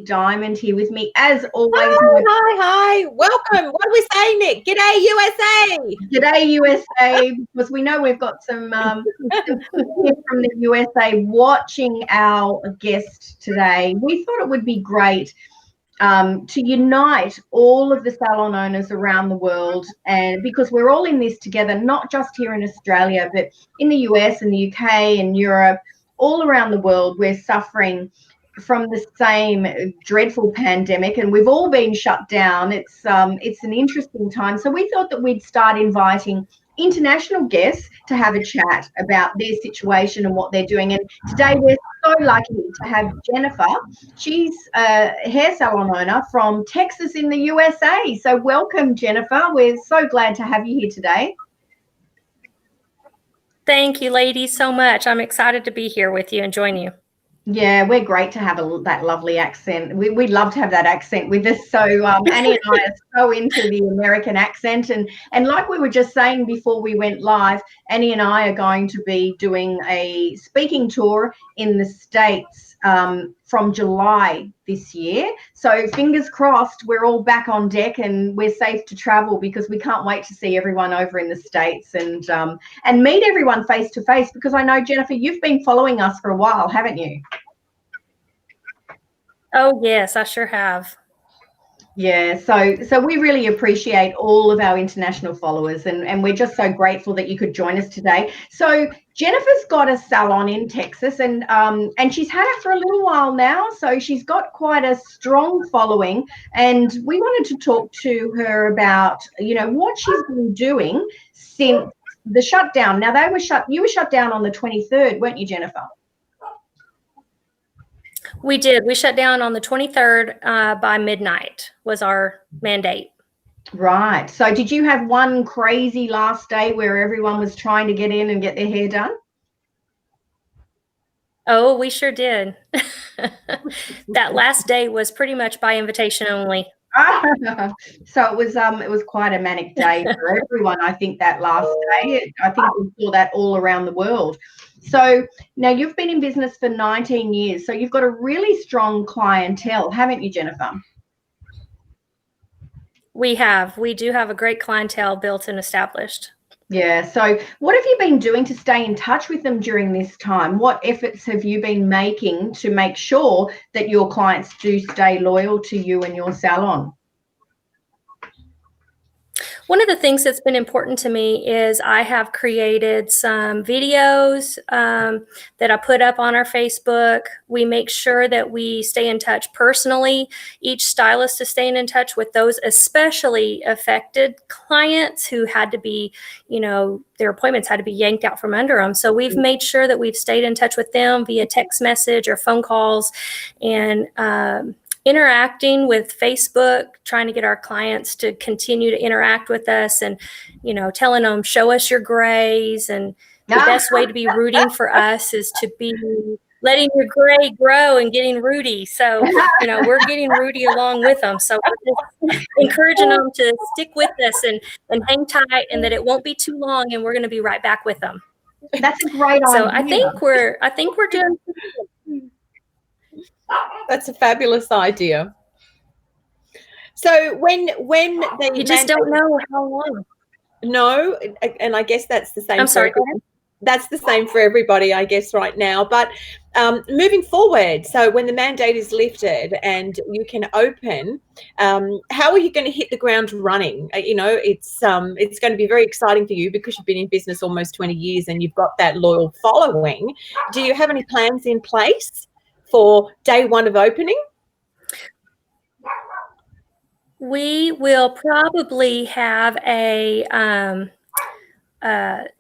Diamond here with me, as always. Hi. Welcome. What do we say, Nick? G'day, USA. G'day, USA, because we know we've got some people from the USA watching our guest today. We thought it would be great to unite all of the salon owners around the world, and because we're all in this together, not just here in Australia, but in the US and the UK and Europe, all around the world. We're suffering from the same dreadful pandemic, and we've all been shut down. It's an interesting time, so we thought that we'd start inviting international guests to have a chat about their situation and what they're doing. And today we're so lucky to have Jennifer. She's a hair salon owner from Texas in the USA. So welcome, Jennifer. We're so glad to have you here today. Thank you, ladies, so much. I'm excited to be here with you and join you. Yeah, we're great to have that lovely accent. We'd love to have that accent with us. So Annie and I are so into the American accent. And like we were just saying before we went live, Annie and I are going to be doing a speaking tour in the States from July this year. So fingers crossed, we're all back on deck and we're safe to travel, because we can't wait to see everyone over in the States and meet everyone face to face, because I know, Jennifer, you've been following us for a while, haven't you? Oh, yes, I sure have. Yeah, so we really appreciate all of our international followers, and we're just so grateful that you could join us today. So Jennifer's got a salon in Texas, and she's had it for a little while now, so she's got quite a strong following, and we wanted to talk to her about, what she's been doing since the shutdown. Now, you were shut down on the 23rd, weren't you, Jennifer? We did. We shut down on the 23rd by midnight was our mandate. Right. So did you have one crazy last day where everyone was trying to get in and get their hair done? Oh, we sure did. That last day was pretty much by invitation only. So it was quite a manic day for everyone, I think, that last day. I think we saw that all around the world. So now you've been in business for 19 years, so you've got a really strong clientele, haven't you, Jennifer? We do have a great clientele built and established. Yeah. So what have you been doing to stay in touch with them during this time? What efforts have you been making to make sure that your clients do stay loyal to you and your salon? One of the things that's been important to me is I have created some videos that I put up on our Facebook. We make sure that we stay in touch personally. Each stylist is staying in touch with those especially affected clients who had to be, their appointments had to be yanked out from under them. So we've made sure that we've stayed in touch with them via text message or phone calls, and interacting with Facebook, trying to get our clients to continue to interact with us, and, telling them, show us your grays. And the best way to be rooting for us is to be letting your gray grow and getting rooty. So, we're getting rooty along with them. So we're just encouraging them to stick with us and hang tight, and that it won't be too long, and we're going to be right back with them. That's a great idea. So I think we're doing. That's a fabulous idea. So when you just don't know how long. No, and I guess that's the same. I'm sorry. That's the same for everybody, I guess, right now. But moving forward, so when the mandate is lifted and you can open, how are you going to hit the ground running? It's going to be very exciting for you, because you've been in business almost 20 years and you've got that loyal following. Do you have any plans in place for day one of opening? We will probably have a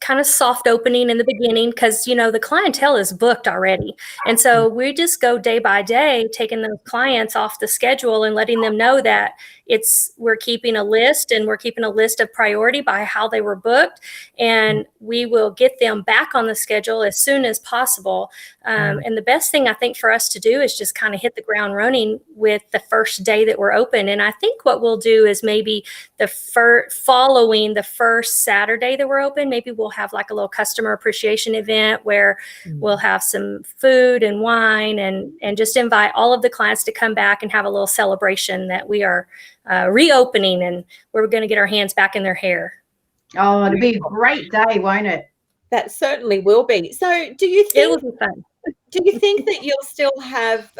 kind of soft opening in the beginning, because the clientele is booked already, and so we just go day by day, taking those clients off the schedule and letting them know that we're keeping a list, and we're keeping a list of priority by how they were booked, and we will get them back on the schedule as soon as possible. And the best thing I think for us to do is just kind of hit the ground running with the first day that we're open. And I think what we'll do is maybe following the first Saturday that we're open, open, maybe we'll have like a little customer appreciation event where we'll have some food and wine and just invite all of the clients to come back and have a little celebration that we are reopening and we're going to get our hands back in their hair. Oh, it'll be a great day, won't it? That certainly will be. So do you think it will be fun? Do you think that you'll still have,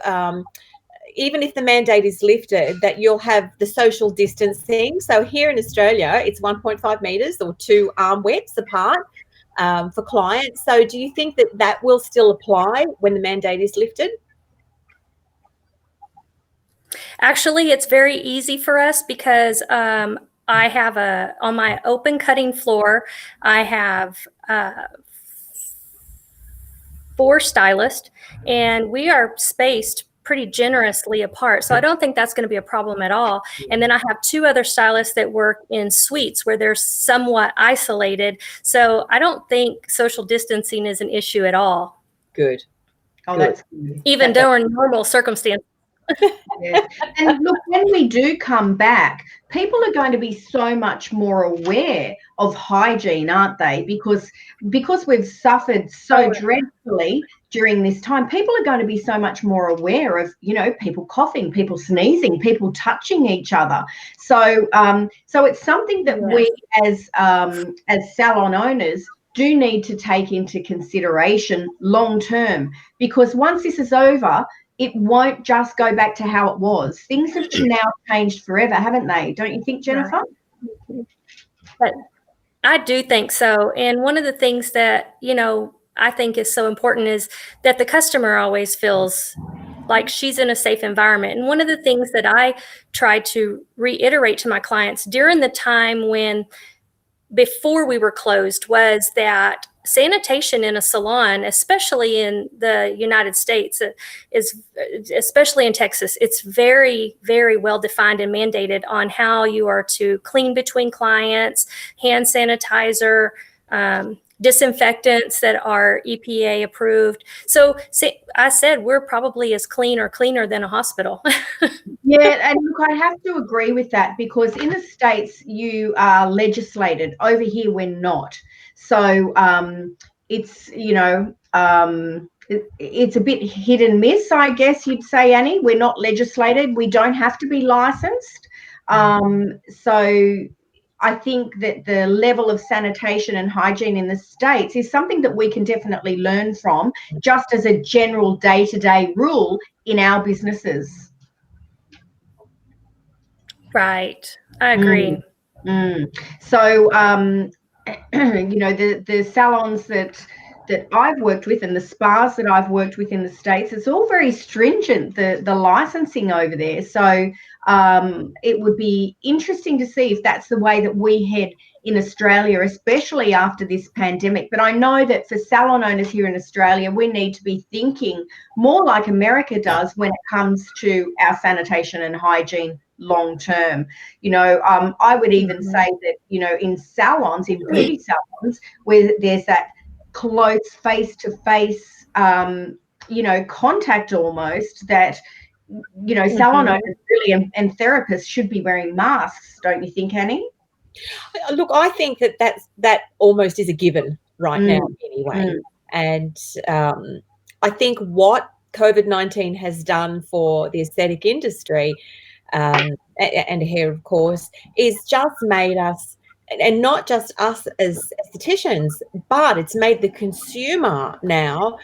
even if the mandate is lifted, that you'll have the social distancing? So here in Australia, it's 1.5 metres or 2 arm widths apart for clients. So do you think that that will still apply when the mandate is lifted? Actually, it's very easy for us because I have on my open cutting floor, I have 4 stylists, and we are spaced pretty generously apart. So I don't think that's going to be a problem at all. And then I have 2 other stylists that work in suites where they're somewhat isolated. So I don't think social distancing is an issue at all. Good. Oh, that's good. Even during normal circumstances. Yes. And look, when we do come back, people are going to be so much more aware of hygiene, aren't they? Because we've suffered so dreadfully during this time, people are going to be so much more aware of, people coughing, people sneezing, people touching each other. So so it's something that we as salon owners do need to take into consideration long term, because once this is over, it won't just go back to how it was. Things have now changed forever, haven't they? Don't you think, Jennifer? But I do think so. And one of the things that, I think is so important is that the customer always feels like she's in a safe environment. And one of the things that I try to reiterate to my clients during the time before we were closed was that sanitation in a salon, especially in the United States, especially in Texas, it's very, very well defined and mandated on how you are to clean between clients, hand sanitizer, disinfectants that are EPA approved. So I said we're probably as clean or cleaner than a hospital. Yeah, and look, I have to agree with that, because in the States you are legislated. Over here we're not. So it's it's a bit hit and miss, I guess you'd say, Annie. We're not legislated. We don't have to be licensed. So I think that the level of sanitation and hygiene in the States is something that we can definitely learn from, just as a general day-to-day rule in our businesses. Right. I agree. So, the salons that I've worked with and the spas that I've worked with in the States, it's all very stringent, the licensing over there. So it would be interesting to see if that's the way that we head in Australia, especially after this pandemic. But I know that for salon owners here in Australia, we need to be thinking more like America does when it comes to our sanitation and hygiene long term. I would even say that, in salons, in beauty salons, where there's that close face-to-face, contact almost, that, salon owners really and therapists should be wearing masks, don't you think, Annie? Look, I think that almost is a given right now anyway. And I think what COVID-19 has done for the aesthetic industry, and hair, of course, is just made us, and not just us as estheticians, but it's made the consumer now,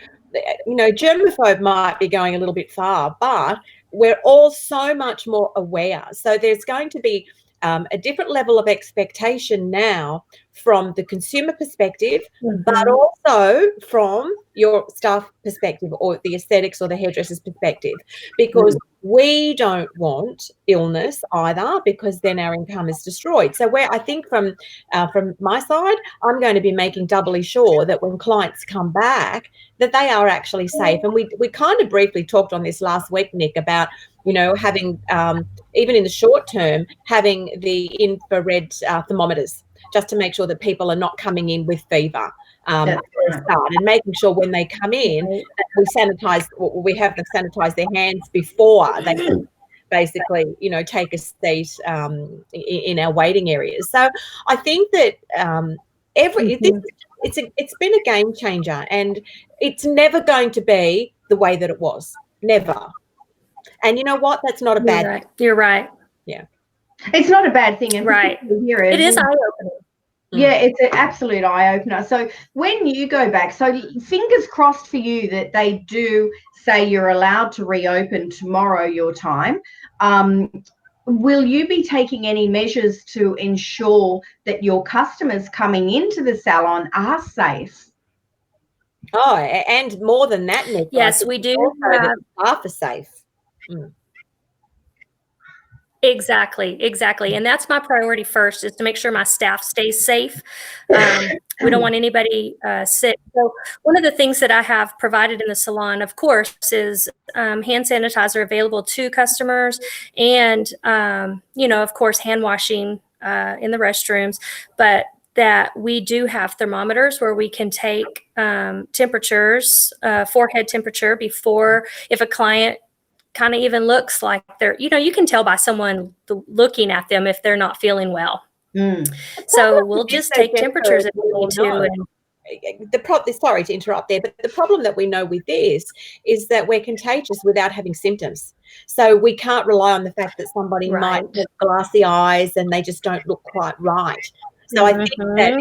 germaphobe might be going a little bit far, but we're all so much more aware. So there's going to be a different level of expectation now from the consumer perspective, but also from your staff perspective, or the aesthetics or the hairdresser's perspective, because we don't want illness either, because then our income is destroyed. So I think from my side, I'm going to be making doubly sure that when clients come back, that they are actually safe. And we kind of briefly talked on this last week, Nick, about having, even in the short term, having the infrared thermometers, just to make sure that people are not coming in with fever for a start, and making sure when they come in that we have them sanitize their hands before they basically, take a seat in our waiting areas. So I think that It's been a game changer, and it's never going to be the way that it was. Never. And you know what? That's not a bad thing. You're right. Yeah. It's not a bad thing. And right. It is eye-opening. Yeah, it's an absolute eye-opener. So when you go back, so fingers crossed for you that they do say you're allowed to reopen tomorrow your time. Will you be taking any measures to ensure that your customers coming into the salon are safe? Oh, and more than that, Nick. Yes, we do. The staff are safe. Exactly. And that's my priority first, is to make sure my staff stays safe. We don't want anybody sick. So one of the things that I have provided in the salon, of course, is hand sanitizer available to customers, and, of course, hand washing in the restrooms, but that we do have thermometers where we can take temperatures, forehead temperature, before, if a client kind of even looks like they're, you can tell by someone looking at them if they're not feeling well. So we'll just take temperatures if we need to. Sorry to interrupt there, but the problem that we know with this is that we're contagious without having symptoms. So we can't rely on the fact that somebody might have glassy eyes and they just don't look quite right. So I think that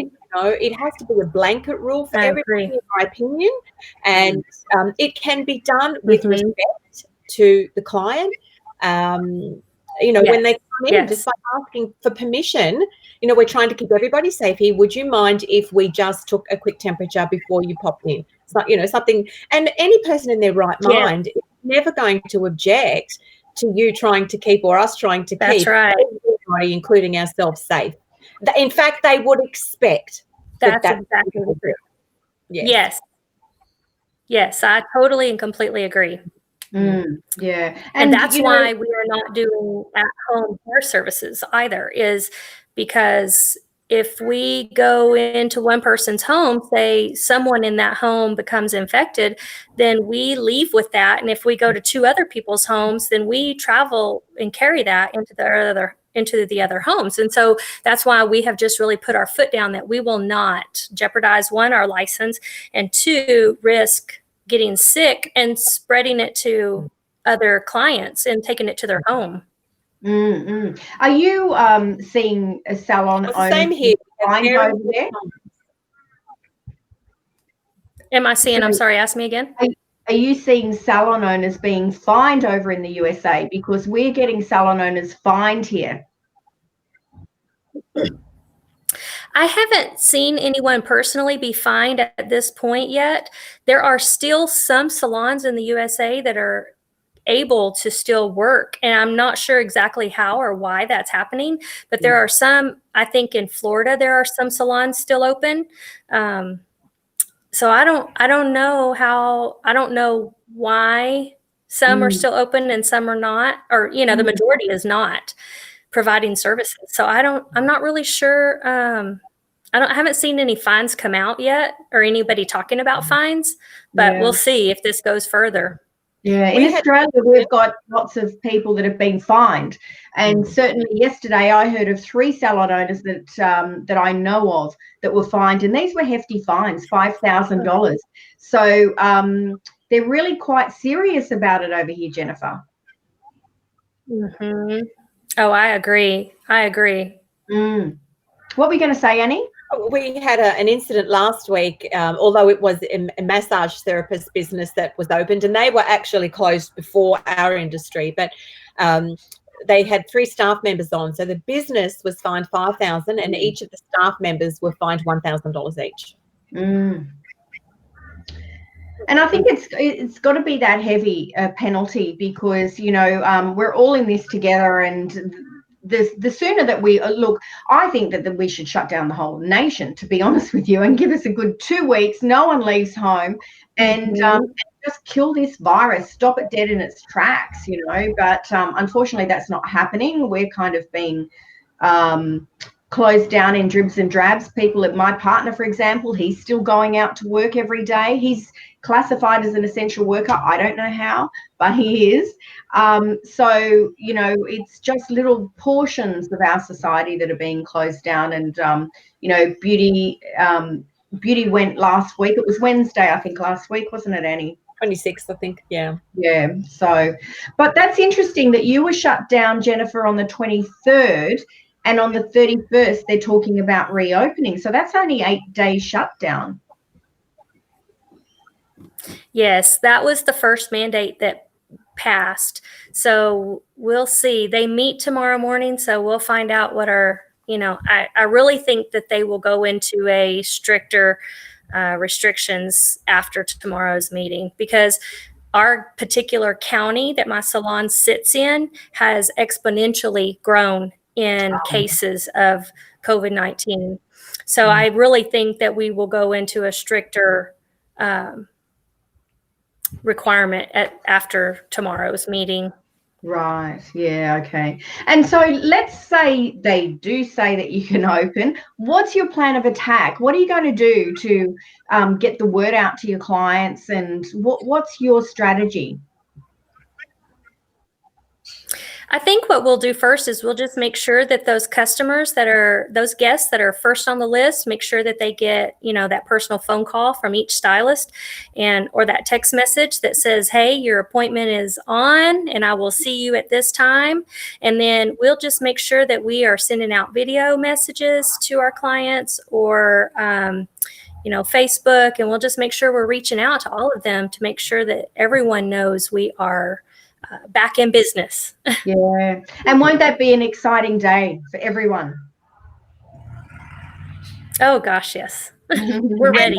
it has to be a blanket rule for everybody, in my opinion, and it can be done with respect to the client. When they come in, just by asking for permission, we're trying to keep everybody safe here. Would you mind if we just took a quick temperature before you popped in? So, something, and any person in their right mind is never going to object to you trying to keep, or us trying to keep everybody, including ourselves, safe. In fact, they would expect that's exactly true. Yes, I totally and completely agree. Yeah. And that's why we are not doing at-home hair services either, is because if we go into one person's home, say someone in that home becomes infected, then we leave with that. And if we go to 2 other people's homes, then we travel and carry that into the other homes. And so that's why we have just really put our foot down that we will not jeopardize, 1, our license, and 2, risk getting sick and spreading it to other clients and taking it to their home. Are you seeing a salon owner same here over there? Am I seeing? I'm sorry, ask me again. Are you seeing salon owners being fined over in the USA? Because we're getting salon owners fined here. I haven't seen anyone personally be fined at this point yet. There are still some salons in the USA that are able to still work, and I'm not sure exactly how or why that's happening, but there are some. I think in Florida there are some salons still open. So I don't know why some are still open and some are not, or the majority is not providing services. So I'm not really sure. I haven't seen any fines come out yet, or anybody talking about fines, but we'll see if this goes further. Yeah, in Australia, we've got lots of people that have been fined, and certainly yesterday I heard of 3 salon owners that I know of that were fined, and these were hefty fines, $5,000. So they're really quite serious about it over here, Jennifer. Oh, I agree. What were you going to say, Annie? We had an incident last week, although it was a massage therapist business that was opened, and they were actually closed before our industry, but they had 3 staff members on. So the business was fined $5,000 and each of the staff members were fined $1,000 each. And I think it's got to be that heavy penalty, because, we're all in this together, and the sooner that we look, I think that we should shut down the whole nation, to be honest with you, and give us a good 2 weeks. No one leaves home, and just kill this virus, stop it dead in its tracks, But unfortunately, that's not happening. We're kind of being closed down in dribs and drabs. People, my partner, for example, he's still going out to work every day. He's classified as an essential worker. I don't know how, but he is. So, you know, it's just little portions of our society that are being closed down. And, you know, beauty went last week. It was Wednesday, I think, last week, wasn't it, Annie? 26th, I think. Yeah. Yeah. So, but that's interesting that you were shut down, Jennifer, on the 23rd. And on the 31st, they're talking about reopening. So that's only 8 days shutdown. Yes, that was the first mandate that passed. So we'll see. They meet tomorrow morning, so we'll find out what our, you know, I really think that they will go into a stricter restrictions after tomorrow's meeting, because our particular county that my salon sits in has exponentially grown in cases of COVID-19. So I really think that we will go into a stricter requirement after tomorrow's meeting. Right. Yeah. Okay. And so let's say they do say that you can open. What's your plan of attack? What are you going to do to get the word out to your clients? And what's your strategy? I think what we'll do first is we'll just make sure that those customers those guests that are first on the list, make sure that they get, you know, that personal phone call from each stylist or that text message that says, hey, your appointment is on and I will see you at this time. And then we'll just make sure that we are sending out video messages to our clients or, you know, Facebook, and we'll just make sure we're reaching out to all of them to make sure that everyone knows we are back in business. Yeah. And won't that be an exciting day for everyone? Oh gosh, yes. We're ready.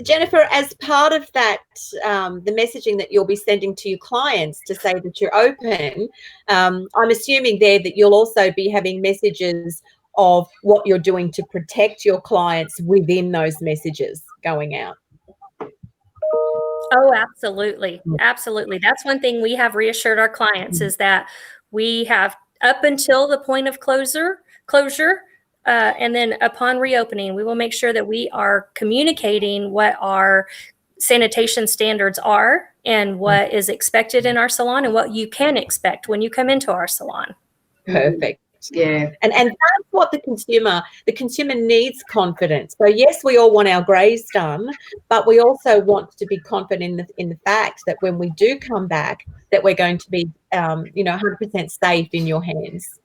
Jennifer, as part of that, the messaging that you'll be sending to your clients to say that you're open, I'm assuming there that you'll also be having messages of what you're doing to protect your clients within those messages going out. Oh, absolutely. Absolutely. That's one thing we have reassured our clients is that we have up until the point of closure, and then upon reopening, we will make sure that we are communicating what our sanitation standards are and what is expected in our salon and what you can expect when you come into our salon. Perfect. Yeah. And that's what the consumer needs confidence. So yes, we all want our greys done, but we also want to be confident in the fact that when we do come back, that we're going to be, you know, 100% safe in your hands.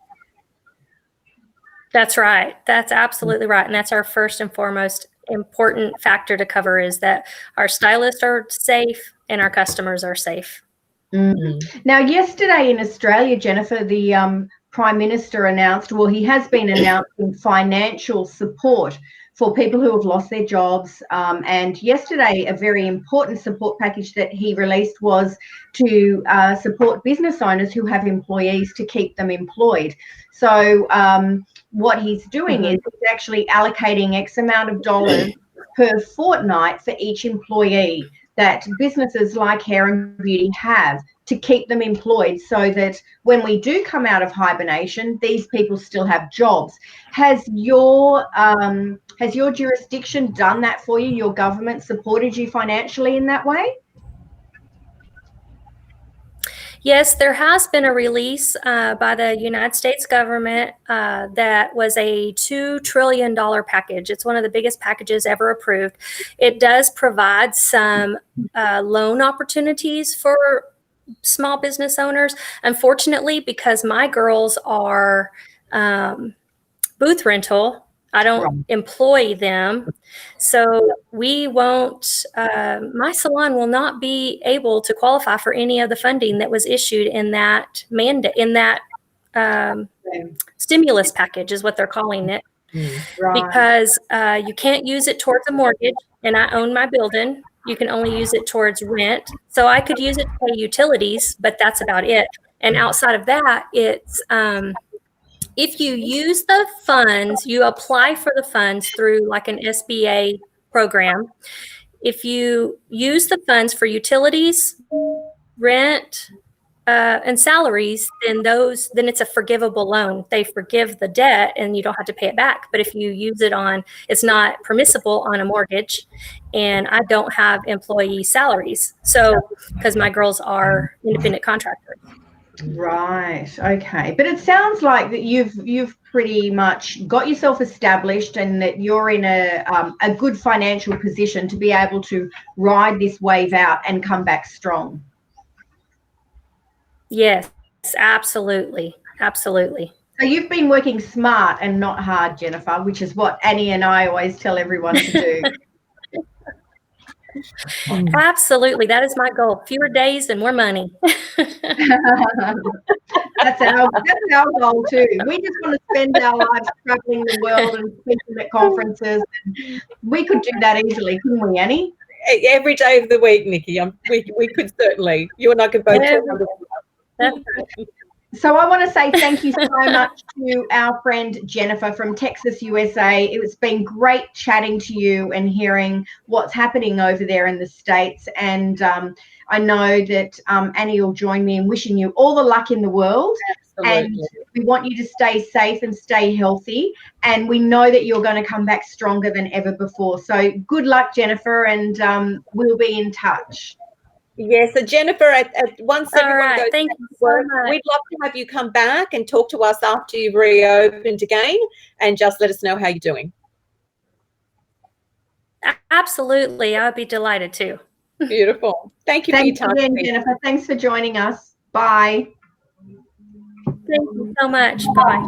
That's right. That's absolutely right. And that's our first and foremost important factor to cover, is that our stylists are safe and our customers are safe. Now, yesterday in Australia, Jennifer, the Prime Minister announced, well, he has been announcing financial support for people who have lost their jobs. And yesterday, a very important support package that he released was to support business owners who have employees to keep them employed. So what he's doing is he's actually allocating X amount of dollars per fortnight for each employee that businesses like hair and beauty have to keep them employed, so that when we do come out of hibernation, these people still have jobs. Has your jurisdiction done that for you? Your government supported you financially in that way? Yes, there has been a release by the United States government that was a $2 trillion package. It's one of the biggest packages ever approved. It does provide some loan opportunities for small business owners. Unfortunately, because my girls are booth rental, I don't employ them. So we won't, my salon will not be able to qualify for any of the funding that was issued in that mandate, in that stimulus package is what they're calling it. Because you can't use it towards a mortgage, and I own my building. You can only use it towards rent. So I could use it to pay utilities, but that's about it. And outside of that, it's if you use the funds, you apply for the funds through like an SBA program. If you use the funds for utilities, rent, and salaries, then it's a forgivable loan. They forgive the debt and you don't have to pay it back. But if you use it it's not permissible on a mortgage, and I don't have employee salaries. So, because my girls are independent contractors. Right. Okay. But it sounds like that you've pretty much got yourself established, and that you're in a good financial position to be able to ride this wave out and come back strong. Yes, absolutely. Absolutely. So you've been working smart and not hard, Jennifer, which is what Annie and I always tell everyone to do. Absolutely. That is my goal. Fewer days and more money. That's our goal too. We just want to spend our lives traveling the world and speaking at conferences. And we could do that easily, couldn't we, Annie? Every day of the week, Nikki. We could certainly. You and I could both talk. So I want to say thank you so much to our friend Jennifer from Texas, USA. It's been great chatting to you and hearing what's happening over there in the States. And I know that Annie will join me in wishing you all the luck in the world. Absolutely. And we want you to stay safe and stay healthy. And we know that you're going to come back stronger than ever before. So good luck, Jennifer, and we'll be in touch. Yes, so Jennifer, once everyone goes thank back you to work, so much. we'd love to have you come back and talk to us after you've reopened again, and just let us know how you're doing. Absolutely. I'd be delighted to. Beautiful. Thank you for your time. Thanks again, Jennifer. Thanks for joining us. Bye. Thank you so much. Bye.